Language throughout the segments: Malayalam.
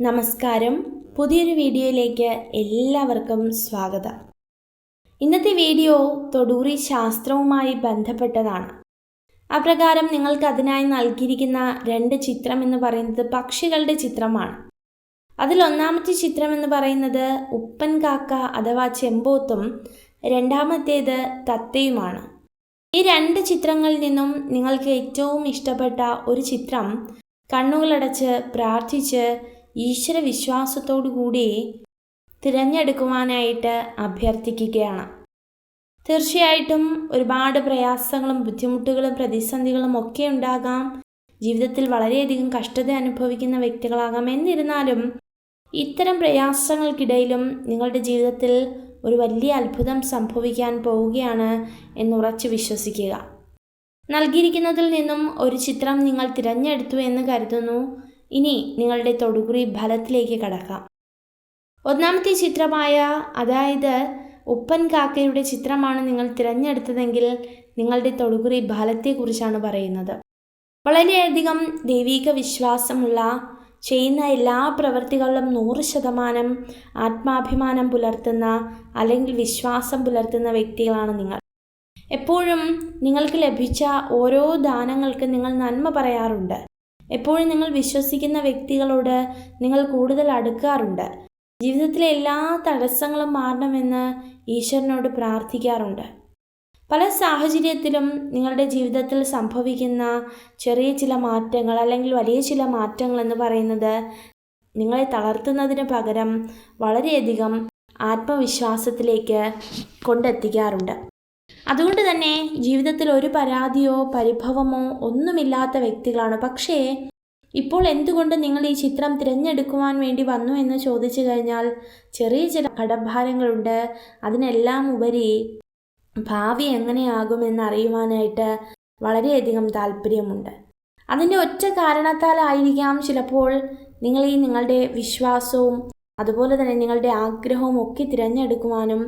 നമസ്കാരം. പുതിയൊരു വീഡിയോയിലേക്ക് എല്ലാവർക്കും സ്വാഗതം. ഇന്നത്തെ വീഡിയോ തൊടൂറി ശാസ്ത്രവുമായി ബന്ധപ്പെട്ടതാണ്. അപ്രകാരം നിങ്ങൾക്ക് അതിനായി നൽകിയിരിക്കുന്ന 2 ചിത്രം എന്ന് പറയുന്നത് പക്ഷികളുടെ ചിത്രമാണ്. അതിൽ ഒന്നാമത്തെ ചിത്രം എന്ന് പറയുന്നത് ഉപ്പൻ കാക്ക അഥവാ ചെമ്പോത്തും രണ്ടാമത്തേത് തത്തയുമാണ്. ഈ 2 ചിത്രങ്ങളിൽ നിന്നും നിങ്ങൾക്ക് ഏറ്റവും ഇഷ്ടപ്പെട്ട ഒരു ചിത്രം കണ്ണുകളടച്ച് പ്രാർത്ഥിച്ച് ഈശ്വര വിശ്വാസത്തോടു കൂടി തിരഞ്ഞെടുക്കുവാനായിട്ട് അഭ്യർത്ഥിക്കുകയാണ്. തീർച്ചയായിട്ടും ഒരുപാട് പ്രയാസങ്ങളും ബുദ്ധിമുട്ടുകളും പ്രതിസന്ധികളും ഒക്കെ ഉണ്ടാകാം. ജീവിതത്തിൽ വളരെയധികം കഷ്ടത അനുഭവിക്കുന്ന വ്യക്തികളാകാം. എന്നിരുന്നാലും ഇത്തരം പ്രയാസങ്ങൾക്കിടയിലും നിങ്ങളുടെ ജീവിതത്തിൽ ഒരു വലിയ അത്ഭുതം സംഭവിക്കാൻ പോവുകയാണ് എന്നുറച്ചു വിശ്വസിക്കുക. നൽകിയിരിക്കുന്നതിൽ നിന്നും ഒരു ചിത്രം നിങ്ങൾ തിരഞ്ഞെടുത്തു എന്ന് കരുതുന്നു. ഇനി നിങ്ങളുടെ തൊടുകുറി ഫലത്തിലേക്ക് കടക്കാം. ഒന്നാമത്തെ ചിത്രമായ അതായത് ഉപ്പൻ കാക്കയുടെ ചിത്രമാണ് നിങ്ങൾ തിരഞ്ഞെടുത്തതെങ്കിൽ നിങ്ങളുടെ തൊടുകുറി ഫലത്തെക്കുറിച്ചാണ് പറയുന്നത്. വളരെയധികം ദൈവിക വിശ്വാസമുള്ള, ചെയ്യുന്ന എല്ലാ പ്രവൃത്തികളിലും 100% ആത്മാഭിമാനം പുലർത്തുന്ന അല്ലെങ്കിൽ വിശ്വാസം പുലർത്തുന്ന വ്യക്തികളാണ് നിങ്ങൾ. എപ്പോഴും നിങ്ങൾക്ക് ലഭിച്ച ഓരോ ദാനങ്ങൾക്കും നിങ്ങൾ നന്മ പറയാറുണ്ട്. എപ്പോഴും നിങ്ങൾ വിശ്വസിക്കുന്ന വ്യക്തികളോട് നിങ്ങൾ കൂടുതൽ അടുക്കാറുണ്ട്. ജീവിതത്തിലെ എല്ലാ തടസ്സങ്ങളും മാറണമെന്ന് ഈശ്വരനോട് പ്രാർത്ഥിക്കാറുണ്ട്. പല സാഹചര്യത്തിലും നിങ്ങളുടെ ജീവിതത്തിൽ സംഭവിക്കുന്ന ചെറിയ ചില മാറ്റങ്ങൾ അല്ലെങ്കിൽ വലിയ ചില മാറ്റങ്ങൾ എന്ന് പറയുന്നത് നിങ്ങളെ തളർത്തുന്നതിന് പകരം വളരെയധികം ആത്മവിശ്വാസത്തിലേക്ക് കൊണ്ടെത്തിക്കാറുണ്ട്. അതുകൊണ്ട് തന്നെ ജീവിതത്തിൽ ഒരു പരാതിയോ പരിഭവമോ ഒന്നുമില്ലാത്ത വ്യക്തികളാണ്. പക്ഷേ ഇപ്പോൾ എന്തുകൊണ്ട് നിങ്ങൾ ഈ ചിത്രം തിരഞ്ഞെടുക്കുവാൻ വേണ്ടി വന്നു എന്ന് ചോദിച്ചു കഴിഞ്ഞാൽ ചെറിയ ചില കടഭാരങ്ങളുണ്ട്. അതിനെല്ലാം ഉപരി ഭാവി എങ്ങനെയാകുമെന്ന് അറിയുവാനായിട്ട് വളരെയധികം താല്പര്യമുണ്ട്. അതിൻ്റെ ഒറ്റ കാരണത്താലായിരിക്കാം ചിലപ്പോൾ നിങ്ങൾ ഈ നിങ്ങളുടെ വിശ്വാസവും അതുപോലെ തന്നെ നിങ്ങളുടെ ആഗ്രഹവും ഒക്കെ തിരഞ്ഞെടുക്കുവാനും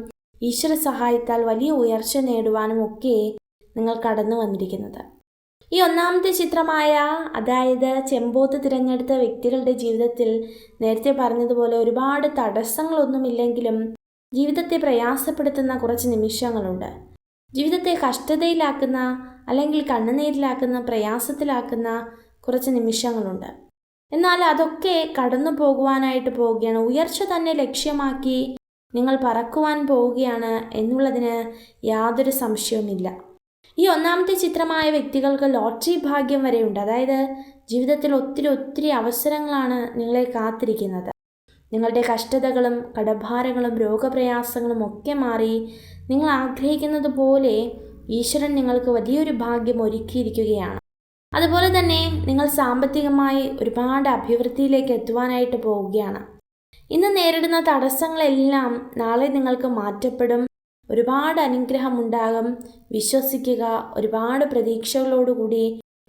ഈശ്വര സഹായത്താൽ വലിയ ഉയർച്ച നേടുവാനും ഒക്കെ നിങ്ങൾ കടന്നു വന്നിരിക്കുന്നത്. ഈ ഒന്നാമത്തെ ചിത്രമായ അതായത് ചെമ്പോത്ത് തിരഞ്ഞെടുത്ത വ്യക്തികളുടെ ജീവിതത്തിൽ നേരത്തെ പറഞ്ഞതുപോലെ ഒരുപാട് തടസ്സങ്ങളൊന്നുമില്ലെങ്കിലും ജീവിതത്തെ പ്രയാസപ്പെടുത്തുന്ന കുറച്ച് നിമിഷങ്ങളുണ്ട്. ജീവിതത്തെ കഷ്ടതയിലാക്കുന്ന അല്ലെങ്കിൽ കണ്ണുനീരിലാക്കുന്ന, പ്രയാസത്തിലാക്കുന്ന കുറച്ച് നിമിഷങ്ങളുണ്ട്. എന്നാൽ അതൊക്കെ കടന്നു പോകുവാനായിട്ട് പോവുകയാണ്. ഉയർച്ച തന്നെ ലക്ഷ്യമാക്കി നിങ്ങൾ പറക്കുവാൻ പോവുകയാണ് എന്നുള്ളതിന് യാതൊരു സംശയവുമില്ല. ഈ ഒന്നാമത്തെ ചിത്രമായ വ്യക്തികൾക്ക് ലോട്ടറി ഭാഗ്യം വരെയുണ്ട്. അതായത് ജീവിതത്തിൽ ഒത്തിരി അവസരങ്ങളാണ് നിങ്ങളെ കാത്തിരിക്കുന്നത്. നിങ്ങളുടെ കഷ്ടതകളും കടഭാരങ്ങളും രോഗപ്രയാസങ്ങളും ഒക്കെ മാറി നിങ്ങൾ ആഗ്രഹിക്കുന്നത് പോലെ ഈശ്വരൻ നിങ്ങൾക്ക് വലിയൊരു ഭാഗ്യം ഒരുക്കിയിരിക്കുകയാണ്. അതുപോലെ തന്നെ നിങ്ങൾ സാമ്പത്തികമായി ഒരുപാട് അഭിവൃദ്ധിയിലേക്ക് എത്തുവാനായിട്ട് പോവുകയാണ്. ഇന്ന് നേരിടുന്ന തടസ്സങ്ങളെല്ലാം നാളെ നിങ്ങൾക്ക് മാറ്റപ്പെടും. ഒരുപാട് അനുഗ്രഹമുണ്ടാകും. വിശ്വസിക്കുക. ഒരുപാട് പ്രതീക്ഷകളോടുകൂടി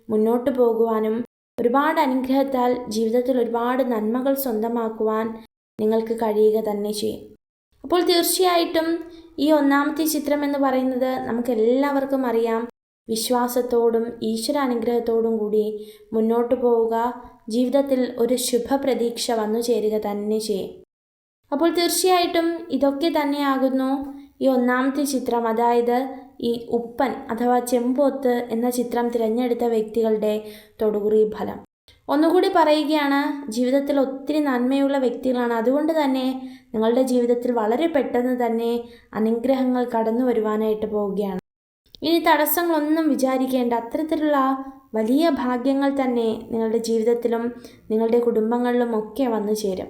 മുന്നോട്ട് പോകുവാനും ഒരുപാട് അനുഗ്രഹത്താൽ ജീവിതത്തിൽ ഒരുപാട് നന്മകൾ സ്വന്തമാക്കുവാൻ നിങ്ങൾക്ക് കഴിയുക തന്നെ ചെയ്യും. അപ്പോൾ തീർച്ചയായിട്ടും ഈ ഒന്നാമത്തെ ചിത്രം എന്ന് പറയുന്നത് നമുക്ക് എല്ലാവർക്കും അറിയാം. വിശ്വാസത്തോടും ഈശ്വര അനുഗ്രഹത്തോടും കൂടി മുന്നോട്ട് പോവുക. ജീവിതത്തിൽ ഒരു ശുഭപ്രതീക്ഷ വന്നു ചേരുക തന്നെ ചെയ്യും. അപ്പോൾ തീർച്ചയായിട്ടും ഇതൊക്കെ തന്നെയാകുന്നു ഈ ഒന്നാമത്തെ ചിത്രം, അതായത് ഈ ഉപ്പൻ അഥവാ ചെമ്പോത്ത് എന്ന ചിത്രം തിരഞ്ഞെടുത്ത വ്യക്തികളുടെ തൊടുകുറി ഫലം. ഒന്നുകൂടി പറയുകയാണ്, ജീവിതത്തിൽ ഒത്തിരി നന്മയുള്ള വ്യക്തികളാണ്. അതുകൊണ്ട് തന്നെ നിങ്ങളുടെ ജീവിതത്തിൽ വളരെ പെട്ടെന്ന് തന്നെ അനുഗ്രഹങ്ങൾ കടന്നു വരുവാനായിട്ട് പോവുകയാണ്. ഇനി തടസ്സങ്ങളൊന്നും വിചാരിക്കേണ്ട. അത്തരത്തിലുള്ള വലിയ ഭാഗ്യങ്ങൾ തന്നെ നിങ്ങളുടെ ജീവിതത്തിലും നിങ്ങളുടെ കുടുംബങ്ങളിലും ഒക്കെ വന്നു ചേരും.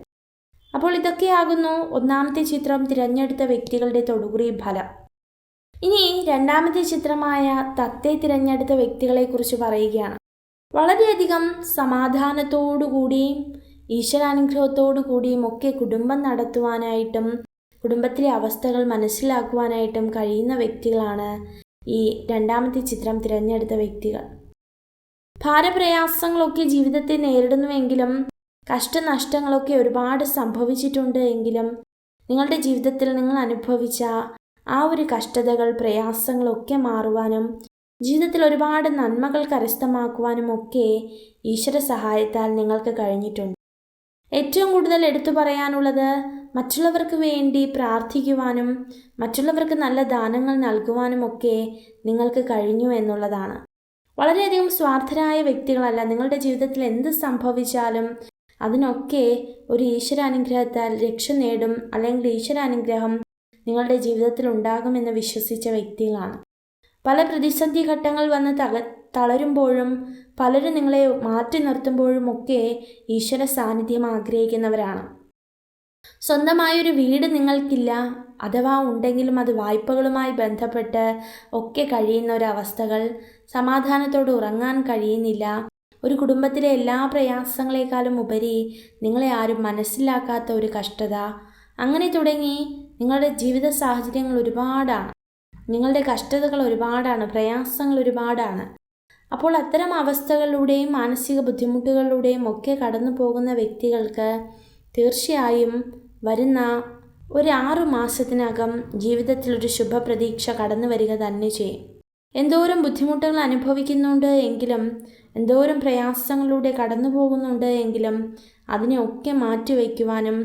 അപ്പോൾ ഇതൊക്കെയാകുന്നു ഒന്നാമത്തെ ചിത്രം തിരഞ്ഞെടുത്ത വ്യക്തികളുടെ തൊടുകുറി ഫലം. ഇനി രണ്ടാമത്തെ ചിത്രമായ തത്തയെ തിരഞ്ഞെടുത്ത വ്യക്തികളെക്കുറിച്ച് പറയുകയാണ്. വളരെയധികം സമാധാനത്തോടുകൂടിയും ഈശ്വരാനുഗ്രഹത്തോടു കൂടിയും ഒക്കെ കുടുംബം നടത്തുവാനായിട്ടും കുടുംബത്തിലെ അവസ്ഥകൾ മനസ്സിലാക്കുവാനായിട്ടും കഴിയുന്ന വ്യക്തികളാണ് ഈ രണ്ടാമത്തെ ചിത്രം തിരഞ്ഞെടുത്ത വ്യക്തികൾ. ഭാരപ്രയാസങ്ങളൊക്കെ ജീവിതത്തെ നേരിടുന്നുവെങ്കിലും കഷ്ടനഷ്ടങ്ങളൊക്കെ ഒരുപാട് സംഭവിച്ചിട്ടുണ്ട് എങ്കിലും നിങ്ങളുടെ ജീവിതത്തിൽ നിങ്ങൾ അനുഭവിച്ച ആ ഒരു കഷ്ടതകൾ, പ്രയാസങ്ങളൊക്കെ മാറുവാനും ജീവിതത്തിൽ ഒരുപാട് നന്മകൾ കരസ്ഥമാക്കുവാനും ഒക്കെ ഈശ്വര സഹായത്താൽ നിങ്ങൾക്ക് കഴിഞ്ഞിട്ടുണ്ട്. ഏറ്റവും കൂടുതൽ എടുത്തു പറയാനുള്ളത് മറ്റുള്ളവർക്ക് വേണ്ടി പ്രാർത്ഥിക്കുവാനും മറ്റുള്ളവർക്ക് നല്ല ദാനങ്ങൾ നൽകുവാനുമൊക്കെ നിങ്ങൾക്ക് കഴിഞ്ഞു എന്നുള്ളതാണ്. വളരെയധികം സ്വാർത്ഥരായ വ്യക്തികളല്ല. നിങ്ങളുടെ ജീവിതത്തിൽ എന്ത് സംഭവിച്ചാലും അതിനൊക്കെ ഒരു ഈശ്വരാനുഗ്രഹത്താൽ രക്ഷ നേടും, അല്ലെങ്കിൽ ഈശ്വരാനുഗ്രഹം നിങ്ങളുടെ ജീവിതത്തിൽ ഉണ്ടാകുമെന്ന് വിശ്വസിച്ച വ്യക്തികളാണ്. പല പ്രതിസന്ധി ഘട്ടങ്ങൾ വന്ന് തളരുമ്പോഴും പലരും നിങ്ങളെ മാറ്റി നിർത്തുമ്പോഴും ഒക്കെ ഈശ്വര സാന്നിധ്യം ആഗ്രഹിക്കുന്നവരാണ്. സ്വന്തമായൊരു വീട് നിങ്ങൾക്കില്ല, അഥവാ ഉണ്ടെങ്കിലും അത് വായ്പകളുമായി ബന്ധപ്പെട്ട് ഒക്കെ കഴിയുന്ന ഒരവസ്ഥകൾ, സമാധാനത്തോടെ ഉറങ്ങാൻ കഴിയുന്നില്ല, ഒരു കുടുംബത്തിലെ എല്ലാ പ്രയാസങ്ങളെക്കാളും ഉപരി നിങ്ങളെ ആരും മനസ്സിലാക്കാത്ത ഒരു കഷ്ടത, അങ്ങനെ തുടങ്ങി നിങ്ങളുടെ ജീവിത സാഹചര്യങ്ങൾ ഒരുപാടാണ്, നിങ്ങളുടെ കഷ്ടതകൾ ഒരുപാടാണ്, പ്രയാസങ്ങൾ ഒരുപാടാണ്. അപ്പോൾ അത്തരം അവസ്ഥകളിലൂടെയും മാനസിക ബുദ്ധിമുട്ടുകളിലൂടെയും ഒക്കെ കടന്നു പോകുന്ന വ്യക്തികൾക്ക് തീർച്ചയായും വരുന്ന ഒരു 6 മാസത്തിനകം ജീവിതത്തിൽ ഒരു ശുഭപ്രതീക്ഷ കടന്നു വരിക തന്നെ ചെയ്യും. എന്തോരം ബുദ്ധിമുട്ടുകൾ അനുഭവിക്കുന്നുണ്ട് എങ്കിലും, എന്തോരം പ്രയാസങ്ങളിലൂടെ കടന്നു പോകുന്നുണ്ട് എങ്കിലും അതിനെയൊക്കെ മാറ്റിവെക്കുവാനും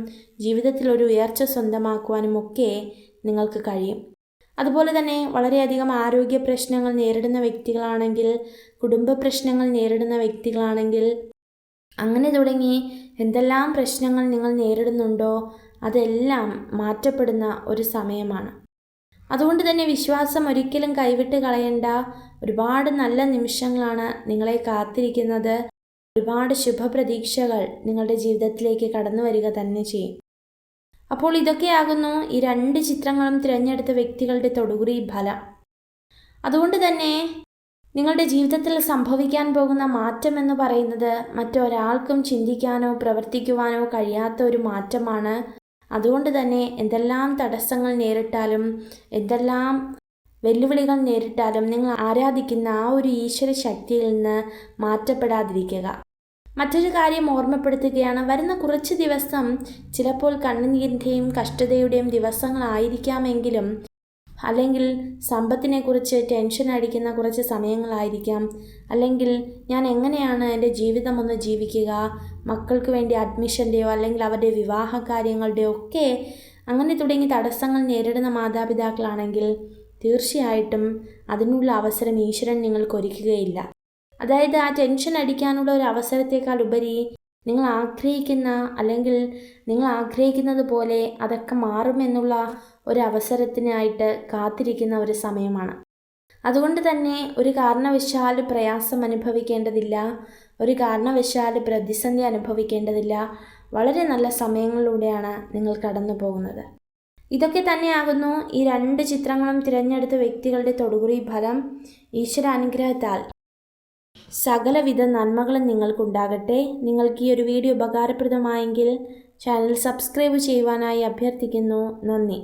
ജീവിതത്തിൽ ഒരു ഉയർച്ച സ്വന്തമാക്കുവാനും ഒക്കെ നിങ്ങൾക്ക് കഴിയും. അതുപോലെ തന്നെ വളരെയധികം ആരോഗ്യ പ്രശ്നങ്ങൾ നേരിടുന്ന വ്യക്തികളാണെങ്കിൽ, കുടുംബ പ്രശ്നങ്ങൾ നേരിടുന്ന വ്യക്തികളാണെങ്കിൽ, അങ്ങനെ തുടങ്ങി എന്തെല്ലാം പ്രശ്നങ്ങൾ നിങ്ങൾ നേരിടുന്നുണ്ടോ അതെല്ലാം മാറ്റപ്പെടുന്ന ഒരു സമയമാണ്. അതുകൊണ്ട് തന്നെ വിശ്വാസം ഒരിക്കലും കൈവിട്ട് കളയേണ്ട. ഒരുപാട് നല്ല നിമിഷങ്ങളാണ് നിങ്ങളെ കാത്തിരിക്കുന്നത്. ഒരുപാട് ശുഭപ്രതീക്ഷകൾ നിങ്ങളുടെ ജീവിതത്തിലേക്ക് കടന്നു വരിക തന്നെ ചെയ്യും. അപ്പോൾ ഇതൊക്കെയാകുന്നു ഈ 2 ചിത്രങ്ങളും തിരഞ്ഞെടുത്ത വ്യക്തികളുടെ തൊടുകുറി ഫലം. അതുകൊണ്ട് തന്നെ നിങ്ങളുടെ ജീവിതത്തിൽ സംഭവിക്കാൻ പോകുന്ന മാറ്റം എന്ന് പറയുന്നത് മറ്റൊരാൾക്കും ചിന്തിക്കാനോ പ്രവർത്തിക്കുവാനോ കഴിയാത്ത ഒരു മാറ്റമാണ്. അതുകൊണ്ട് തന്നെ എന്തെല്ലാം തടസ്സങ്ങൾ നേരിട്ടാലും, എന്തെല്ലാം വെല്ലുവിളികൾ നേരിട്ടാലും നിങ്ങൾ ആരാധിക്കുന്ന ആ ഒരു ഈശ്വര ശക്തിയിൽ നിന്ന് മാറ്റപ്പെടാതിരിക്കുക. മറ്റൊരു കാര്യം ഓർമ്മപ്പെടുത്തുകയാണ്, വരുന്ന കുറച്ച് ദിവസം ചിലപ്പോൾ കണ്ണുനീരിൻ്റെയും കഷ്ടതയുടെയും ദിവസങ്ങളായിരിക്കാമെങ്കിലും, അല്ലെങ്കിൽ സമ്പത്തിനെക്കുറിച്ച് ടെൻഷൻ അടിക്കുന്ന കുറച്ച് സമയങ്ങളായിരിക്കാം, അല്ലെങ്കിൽ ഞാൻ എങ്ങനെയാണ് എൻ്റെ ജീവിതം ഒന്ന് ജീവിക്കുക, മക്കൾക്ക് വേണ്ടി അഡ്മിഷൻ്റെയോ അല്ലെങ്കിൽ അവരുടെ വിവാഹ കാര്യങ്ങളുടെയോ ഒക്കെ അങ്ങനെ തുടങ്ങി തടസ്സങ്ങൾ നേരിടുന്ന മാതാപിതാക്കളാണെങ്കിൽ തീർച്ചയായിട്ടും അതിനുള്ള അവസരം ഈശ്വരൻ നിങ്ങൾക്ക് ഒരുക്കുകയില്ല. അതായത് ആ ടെൻഷൻ അടിക്കാനുള്ള ഒരു അവസരത്തേക്കാൾ ഉപരി നിങ്ങൾ ആഗ്രഹിക്കുന്ന, അല്ലെങ്കിൽ നിങ്ങൾ ആഗ്രഹിക്കുന്നത് പോലെ അതൊക്കെ മാറുമെന്നുള്ള ഒരു അവസരത്തിനായിട്ട് കാത്തിരിക്കുന്ന ഒരു സമയമാണ്. അതുകൊണ്ട് തന്നെ ഒരു കാരണവശാൽ പ്രയാസം അനുഭവിക്കേണ്ടതില്ല, ഒരു കാരണവശാൽ പ്രതിസന്ധി അനുഭവിക്കേണ്ടതില്ല. വളരെ നല്ല സമയങ്ങളിലൂടെയാണ് നിങ്ങൾ കടന്നു പോകുന്നത്. ഇതൊക്കെ തന്നെയാകുന്നു ഈ 2 ചിത്രങ്ങളും തിരഞ്ഞെടുത്ത വ്യക്തികളുടെ തൊടുകുറി ഫലം. ഈശ്വരാനുഗ്രഹത്താൽ സകലവിധ നന്മകളും നിങ്ങൾക്കുണ്ടാകട്ടെ. നിങ്ങൾക്ക് ഈ ഒരു വീഡിയോ ഉപകാരപ്രദമായെങ്കിൽ ചാനൽ സബ്സ്ക്രൈബ് ചെയ്യുവാനായി അഭ്യർത്ഥിക്കുന്നു. നന്ദി.